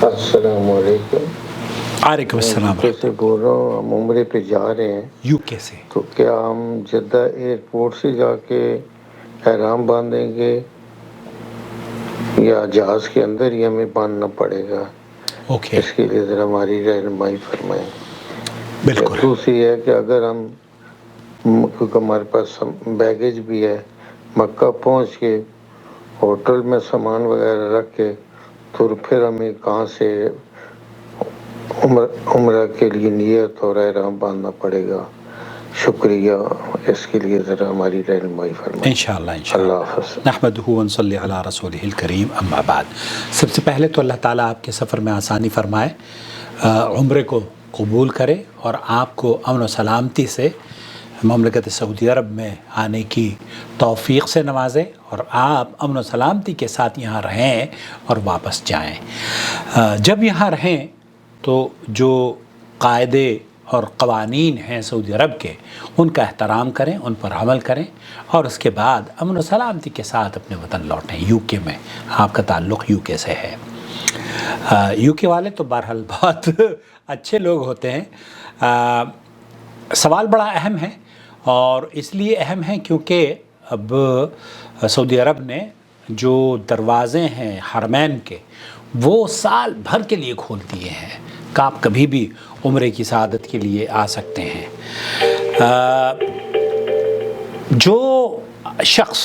السلام علیکم. وعلیکم السلام. یو کے سے بول رہا ہوں. ہم عمرے پہ جا رہے ہیں. یو کے سے. تو کیا ہم جدہ ایئرپورٹ سے جا کے احرام باندھیں گے یا جہاز کے اندر ہی ہمیں باندھنا پڑے گا؟ اوکے. اس کے لیے ذرا ہماری رہنمائی فرمائیں. بالکل. دوسری ہے کہ اگر ہم، کیونکہ ہمارے پاس بیگیج بھی ہے، مکہ پہنچ کے ہوٹل میں سامان وغیرہ رکھ کے تو پھر ہمیں کہاں سے عمرہ کے لیے نیت اور احرام باندھنا پڑے گا؟ شکریہ. اس کے لیے ذرا ہماری رہنمائی فرمائیں. انشاءاللہ. اللہ حافظ. نحمدہ ونصلی علی رسولہ الکریم. اما بعد، سب سے پہلے تو اللہ تعالیٰ آپ کے سفر میں آسانی فرمائے، عمرے کو قبول کرے اور آپ کو امن و سلامتی سے مملکت سعودی عرب میں آنے کی توفیق سے نوازے اور آپ امن و سلامتی کے ساتھ یہاں رہیں اور واپس جائیں. جب یہاں رہیں تو جو قاعدے اور قوانین ہیں سعودی عرب کے، ان کا احترام کریں، ان پر عمل کریں اور اس کے بعد امن و سلامتی کے ساتھ اپنے وطن لوٹیں. یو کے میں آپ کا تعلق یو کے سے ہے. یو کے والے تو بہرحال بہت اچھے لوگ ہوتے ہیں. سوال بڑا اہم ہے اور اس لیے اہم ہے کیونکہ اب سعودی عرب نے جو دروازے ہیں حرمین کے، وہ سال بھر کے لیے کھول دیے ہیں کہ آپ کبھی بھی عمرے کی سعادت کے لیے آ سکتے ہیں. جو شخص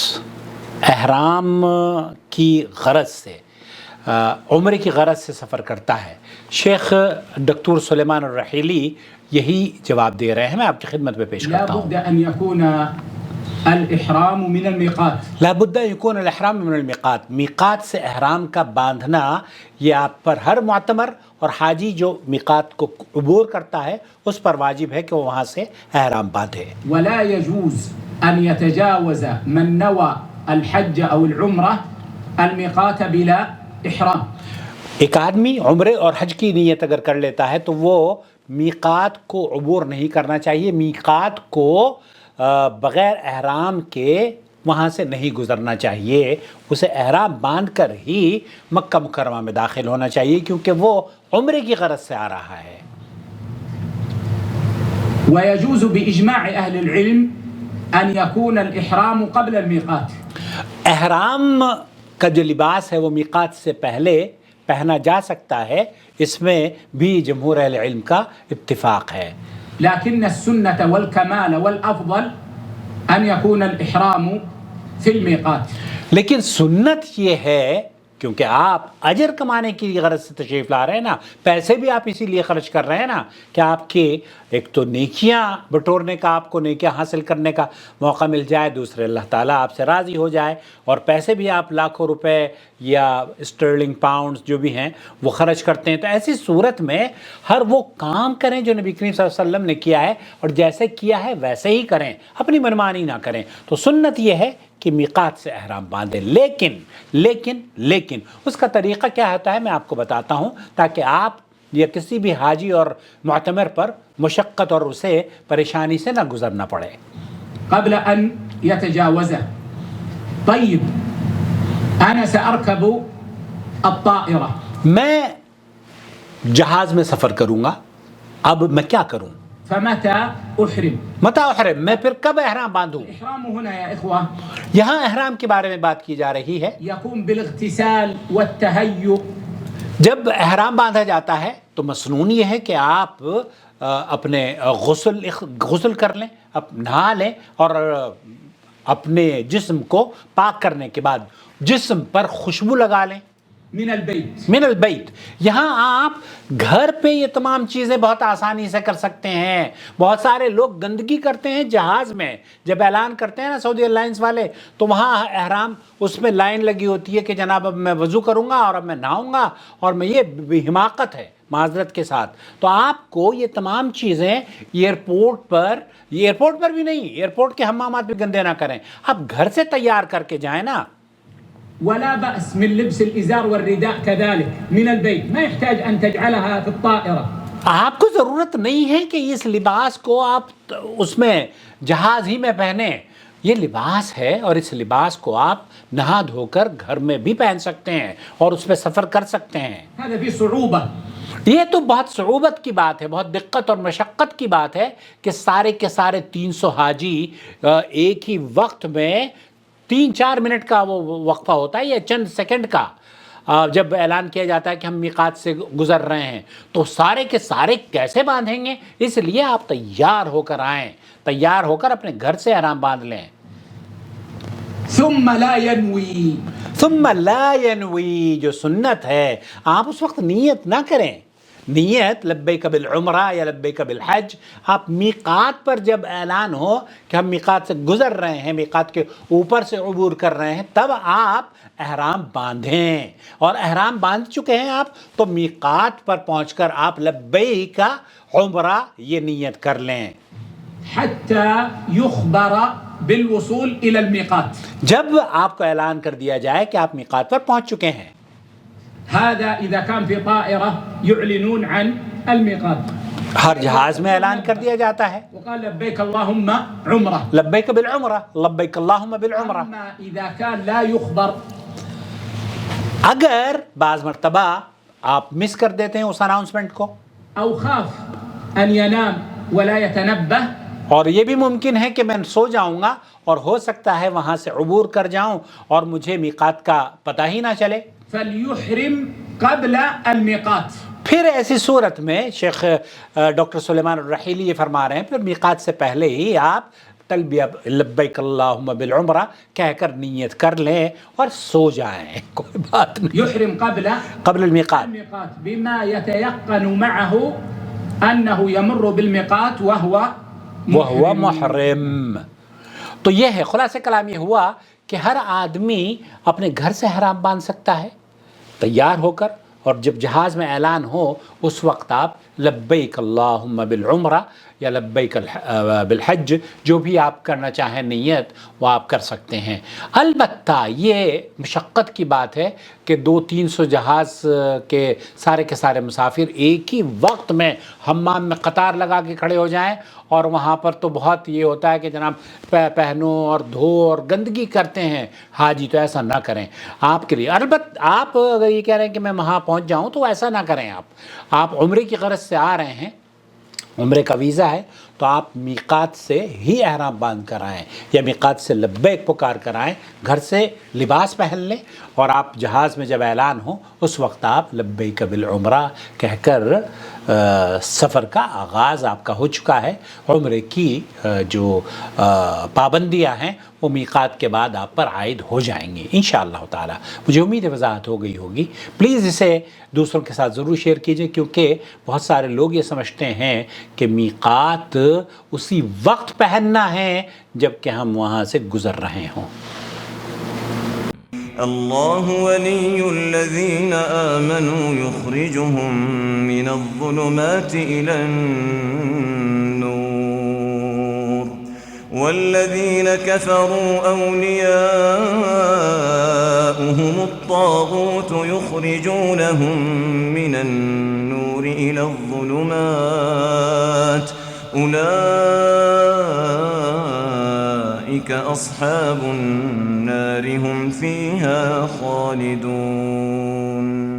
احرام کی غرض سے، عمرے کی غرض سے سفر کرتا ہے، شیخ ڈکتور سلیمان الرحیلی یہی جواب دے رہے ہیں. میں آپ کی خدمت میں پیش کرتا ہوں. لابد ان يكون الاحرام من الميقات. لابد ان يكون الاحرام من الميقات. میقات سے احرام کا باندھنا یہ آپ پر ہر معتمر اور حاجی جو میقات کو عبور کرتا ہے اس پر واجب ہے کہ وہ وہاں سے احرام باندھے. ولا يجوز ان يتجاوز من نوى الحج او العمرة الميقات بلا احرام. ایک آدمی عمرے اور حج کی نیت اگر کر لیتا ہے تو وہ میقات کو عبور نہیں کرنا چاہیے. میقات کو بغیر احرام کے وہاں سے نہیں گزرنا چاہیے. اسے احرام باندھ کر ہی مکہ مکرمہ میں داخل ہونا چاہیے کیونکہ وہ عمرے کی غرض سے آ رہا ہے. ويجوز بإجماع أهل العلم أن يكون الإحرام قبل الميقات. احرام کا جو لباس ہے وہ میقات سے پہلے پہنا جا سکتا ہے، اس میں بھی جمہور اہل علم کا اتفاق ہے. لكن السنة والكمال والأفضل أن يكون الإحرام في الميقات. لیکن سنت یہ ہے کیونکہ آپ اجر کمانے کی غرض سے تشریف لا رہے ہیں نا، پیسے بھی آپ اسی لیے خرچ کر رہے ہیں نا کہ آپ کے ایک تو نیکیاں بٹورنے کا، آپ کو نیکیاں حاصل کرنے کا موقع مل جائے، دوسرے اللہ تعالیٰ آپ سے راضی ہو جائے اور پیسے بھی آپ لاکھوں روپے یا اسٹرلنگ پاؤنڈز جو بھی ہیں وہ خرچ کرتے ہیں. تو ایسی صورت میں ہر وہ کام کریں جو نبی کریم صلی اللہ علیہ وسلم نے کیا ہے اور جیسے کیا ہے ویسے ہی کریں، اپنی منمانی نہ کریں. تو سنت یہ ہے کہ میقات سے احرام باندھیں. لیکن اس کا طریقہ کیا ہوتا ہے میں آپ کو بتاتا ہوں تاکہ آپ یا کسی بھی حاجی اور معتمر پر مشقت اور اسے پریشانی سے نہ گزرنا پڑے. قبل ان يتجاوزه. طيب انا ساركب الطائرة. میں جہاز میں سفر کروں گا، اب میں کیا کروں؟ فمتى احرم. متى احرم، میں پھر کب احرام باندھوں؟ الاحرام هنا يا اخوة یہاں احرام کے بارے میں بات کی جا رہی ہے. يقوم بالاغتسال والتهيؤ. جب احرام باندھا جاتا ہے تو مسنون یہ ہے کہ آپ اپنے غسل کر لیں، نہا لیں اور اپنے جسم کو پاک کرنے کے بعد جسم پر خوشبو لگا لیں. من البیت. یہاں آپ گھر پہ یہ تمام چیزیں بہت آسانی سے کر سکتے ہیں. بہت سارے لوگ گندگی کرتے ہیں جہاز میں، جب اعلان کرتے ہیں نا سعودی ایئرلائنس والے تو وہاں احرام اس میں لائن لگی ہوتی ہے کہ جناب اب میں وضو کروں گا اور اب میں نہاؤں گا، اور میں یہ حماقت ہے معذرت کے ساتھ. تو آپ کو یہ تمام چیزیں ایئرپورٹ پر بھی نہیں، ایئرپورٹ کے حمامات بھی گندے نہ کریں، آپ گھر سے تیار کر کے جائیں نا. ولا بأس من لبس الإزار والرداء كذلك من البيت. ما يحتاج أن تجعلها في الطائرة. آپ کو ضرورت نہیں ہے کہ اس لباس کو آپ اس میں جہاز ہی میں پہنیں. یہ لباس ہے اور اس لباس کو آپ نہا دھو کر گھر میں بھی پہن سکتے ہیں اور اس پہ سفر کر سکتے ہیں. هذا في صعوبة. یہ تو بہت صعوبت کی بات ہے، بہت دقت اور مشقت کی بات ہے کہ سارے کے سارے 300 حاجی ایک ہی وقت میں 3-4 منٹ کا وہ وقفہ ہوتا ہے یا چند سیکنڈ کا، جب اعلان کیا جاتا ہے کہ ہم میقات سے گزر رہے ہیں تو سارے کے سارے کیسے باندھیں گے؟ اس لیے آپ تیار ہو کر آئیں، تیار ہو کر اپنے گھر سے احرام باندھ لیں. ثم لا ينوي. ثم لا ينوي، جو سنت ہے آپ اس وقت نیت نہ کریں. نیت لبیک بالعمرہ یا لبیک بالحج، آپ میقات پر جب اعلان ہو کہ ہم میقات سے گزر رہے ہیں، میقات کے اوپر سے عبور کر رہے ہیں، تب آپ احرام باندھیں. اور احرام باندھ چکے ہیں آپ تو میقات پر پہنچ کر آپ لبیک عمرہ یہ نیت کر لیں. حتى يخبر بالوصول إلى الميقات. جب آپ کو اعلان کر دیا جائے کہ آپ میقات پر پہنچ چکے ہیں. هذا إذا كان في طائرة يعلنون عن الميقات. ہر جہاز میں اعلان کر دیا جاتا ہے وقال لبيك اللهم عمرة. لبیک بالعمرہ، لبیک اللہم بالعمرہ. أما إذا كان لا يخبر، اگر بعض مرتبہ آپ مس کر دیتے ہیں اس اناؤنسمنٹ کو، أو خاف أن ينام ولا يتنبه، اور یہ بھی ممکن ہے کہ میں سو جاؤں گا اور ہو سکتا ہے وہاں سے عبور کر جاؤں اور مجھے میقات کا پتہ ہی نہ چلے، فليحرم قبل الميقات. پھر ایسی صورت میں شیخ ڈاکٹر سلیمان الرحیلی یہ فرما رہے ہیں پھر میقات سے پہلے ہی آپ تلبیہ لبیک اللہم بالعمرہ کہہ کر نیت کر لیں اور سو جائیں، کوئی بات نہیں. يحرم قبل الميقات الميقات بما يتيقن معه أنه يمر بالميقات وهو محرم. تو یہ ہے خلاصہ کلام، یہ ہوا کہ ہر آدمی اپنے گھر سے احرام باندھ سکتا ہے تیار ہو کر، اور جب جہاز میں اعلان ہو اس وقت آپ لبیک اللہم بالعمرہ یا لبیک بالحج جو بھی آپ کرنا چاہیں نیت وہ آپ کر سکتے ہیں. البتہ یہ مشقت کی بات ہے کہ 200-300 جہاز کے سارے مسافر ایک ہی وقت میں حمام میں قطار لگا کے کھڑے ہو جائیں، اور وہاں پر تو بہت یہ ہوتا ہے کہ جناب پہنو اور دھو اور گندگی کرتے ہیں حاجی، تو ایسا نہ کریں آپ کے لیے. البتہ آپ اگر یہ کہہ رہے ہیں کہ میں وہاں پہنچ جاؤں تو ایسا نہ کریں. آپ عمرے کی غرض سے آ رہے ہیں، عمرے کا ویزا ہے، تو آپ میقات سے ہی احرام باندھ کر آئیں یا میقات سے لبیک پکار کر آئیں، گھر سے لباس پہن لیں، اور آپ جہاز میں جب اعلان ہو اس وقت آپ لبیک بالعمرہ کہہ کر سفر کا آغاز آپ کا ہو چکا ہے. عمرے کی جو پابندیاں ہیں وہ میقات کے بعد آپ پر عائد ہو جائیں گی انشاءاللہ تعالی. مجھے امید ہے وضاحت ہو گئی ہوگی. پلیز اسے دوسروں کے ساتھ ضرور شیئر کیجئے، کیونکہ بہت سارے لوگ یہ سمجھتے ہیں کہ میقات اسی وقت پہننا ہے جب کہ ہم وہاں سے گزر رہے ہوں. اللہ ولی الذین آمنوا یخرجهم من الظلمات إلى النور والذین كفروا أولیاؤهم الطاغوت یخرجونهم من النور إلى الظلمات أولئك أصحاب النار هم فيها خالدون.